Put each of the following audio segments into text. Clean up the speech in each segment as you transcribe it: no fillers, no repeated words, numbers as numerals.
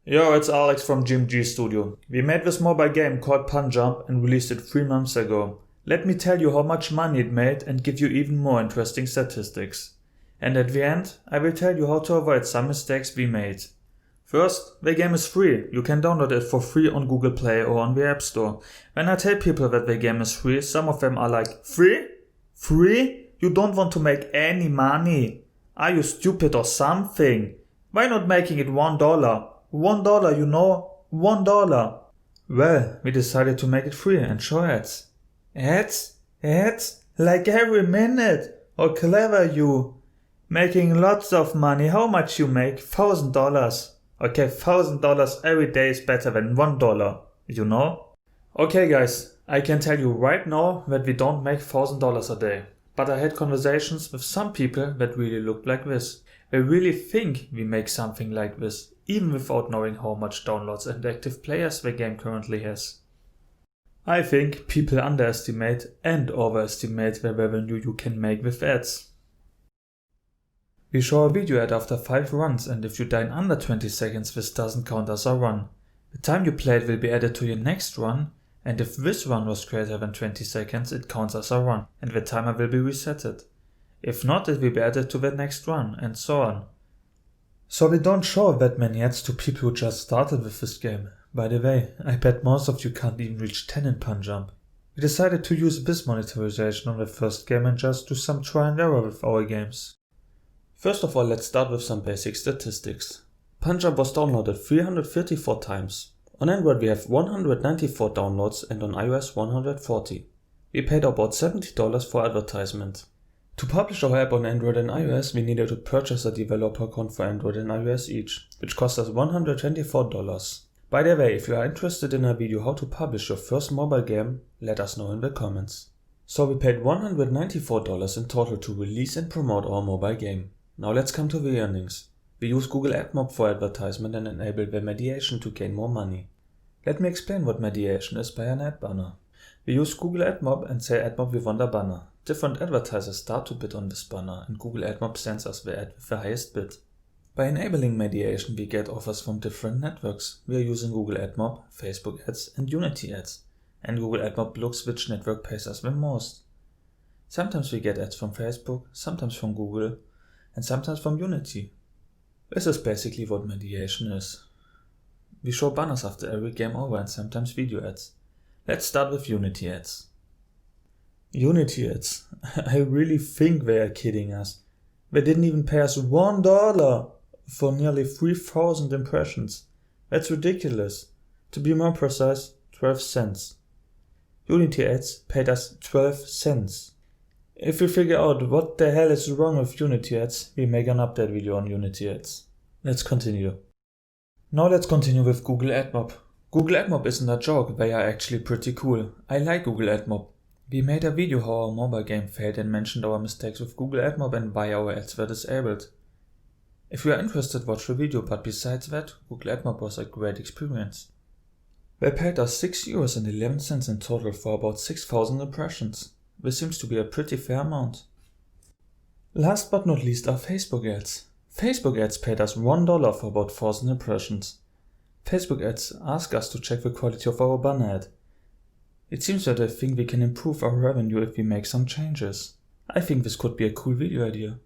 Yo, it's Alex from GMG Studio. We made this mobile game called PanJump and released it 3 months ago. Let me tell you how much money it made and give you even more interesting statistics. And at the end, I will tell you how to avoid some mistakes we made. First, the game is free. You can download it for free on Google Play or on the App Store. When I tell people that the game is free, some of them are like, free? Free? You don't want to make any money. Are you stupid or something? Why not making it $1? $1, you know? $1. Well, we decided to make it free and show ads. Ads? Ads? Like every minute. Oh, clever you. Making lots of money. How much you make? $1,000. Okay, $1,000 every day is better than $1, you know? Okay guys, I can tell you right now that we don't make $1,000 a day. But I had conversations with some people that really looked like this. They really think we make something like this, even without knowing how much downloads and active players the game currently has. I think people underestimate and overestimate the revenue you can make with ads. We show a video ad after 5 runs, and if you die in under 20 seconds, this doesn't count as a run. The time you played will be added to your next run, and if this run was greater than 20 seconds, it counts as a run, and the timer will be resetted. If not, it will be added to the next run, and so on. So we don't show that many ads to people who just started with this game. By the way, I bet most of you can't even reach 10 in PanJump. We decided to use this monetization on the first game and just do some try and error with our games. First of all, let's start with some basic statistics. PanJump was downloaded 334 times. On Android we have 194 downloads and on iOS 140. We paid about $70 for advertisement. To publish our app on Android and iOS, we needed to purchase a developer account for Android and iOS each, which cost us $124. By the way, if you are interested in a video how to publish your first mobile game, let us know in the comments. So we paid $194 in total to release and promote our mobile game. Now let's come to the earnings. We use Google AdMob for advertisement and enable the mediation to gain more money. Let me explain what mediation is by an ad banner. We use Google AdMob and say AdMob we want a banner. Different advertisers start to bid on this banner and Google AdMob sends us the ad with the highest bid. By enabling mediation we get offers from different networks. We are using Google AdMob, Facebook ads and Unity ads. And Google AdMob looks which network pays us the most. Sometimes we get ads from Facebook, sometimes from Google and sometimes from Unity. This is basically what mediation is. We show banners after every game over and sometimes video ads. Let's start with Unity ads. Unity ads. I really think they are kidding us. They didn't even pay us $1 for nearly 3,000 impressions. That's ridiculous. To be more precise, 12 cents. Unity ads paid us 12 cents. If we figure out what the hell is wrong with Unity ads, we make an update video on Unity ads. Let's continue. Now let's continue with Google AdMob. Google AdMob isn't a joke, they are actually pretty cool. I like Google AdMob. We made a video how our mobile game failed and mentioned our mistakes with Google AdMob and why our ads were disabled. If you are interested, watch the video, but besides that, Google AdMob was a great experience. They paid us €6.11 in total for about 6,000 impressions. This seems to be a pretty fair amount. Last but not least are Facebook ads. Facebook ads paid us $1 for about 1,000 impressions. Facebook ads ask us to check the quality of our banner ad. It seems that they think we can improve our revenue if we make some changes. I think this could be a cool video idea.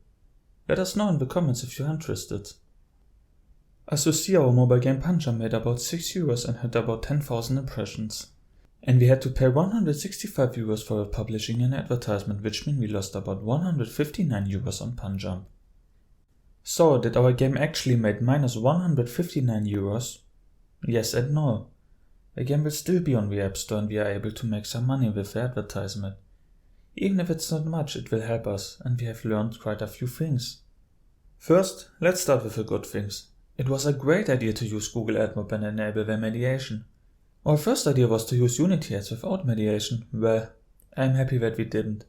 Let us know in the comments if you're interested. As you see, our mobile game PanJump made about €6 and had about 10,000 impressions. And we had to pay €165 for publishing an advertisement, which means we lost about €159 on PanJump. So, did our game actually make minus €159? Yes and no. The game will still be on the App Store and we are able to make some money with the advertisement. Even if it's not much, it will help us and we have learned quite a few things. First, let's start with the good things. It was a great idea to use Google AdMob and enable the mediation. Our first idea was to use Unity ads without mediation. Well, I'm happy that we didn't.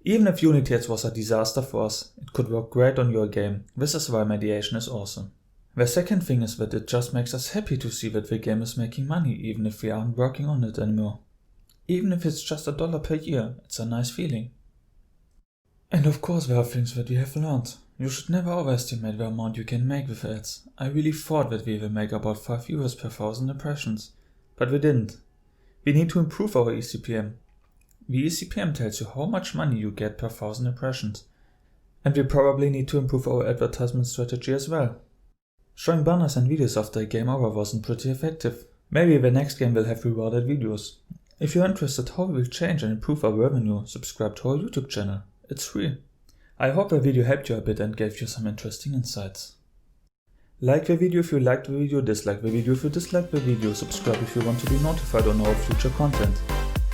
Even if Unity ads was a disaster for us, it could work great on your game. This is why mediation is awesome. The second thing is that it just makes us happy to see that the game is making money even if we aren't working on it anymore. Even if it's just $1 per year, it's a nice feeling. And of course there are things that we have learned. You should never overestimate the amount you can make with ads. I really thought that we will make about 5 viewers per 1000 impressions, but we didn't. We need to improve our eCPM. The eCPM tells you how much money you get per 1000 impressions. And we probably need to improve our advertisement strategy as well. Showing banners and videos after a game over wasn't pretty effective. Maybe the next game will have rewarded videos. If you're interested how we will change and improve our revenue, subscribe to our YouTube channel. It's free. I hope the video helped you a bit and gave you some interesting insights. Like the video if you liked the video, dislike the video if you disliked the video, subscribe if you want to be notified on our future content.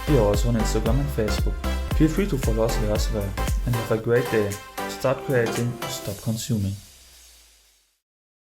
We are also on Instagram and Facebook. Feel free to follow us there as well. And have a great day. Start creating, stop consuming.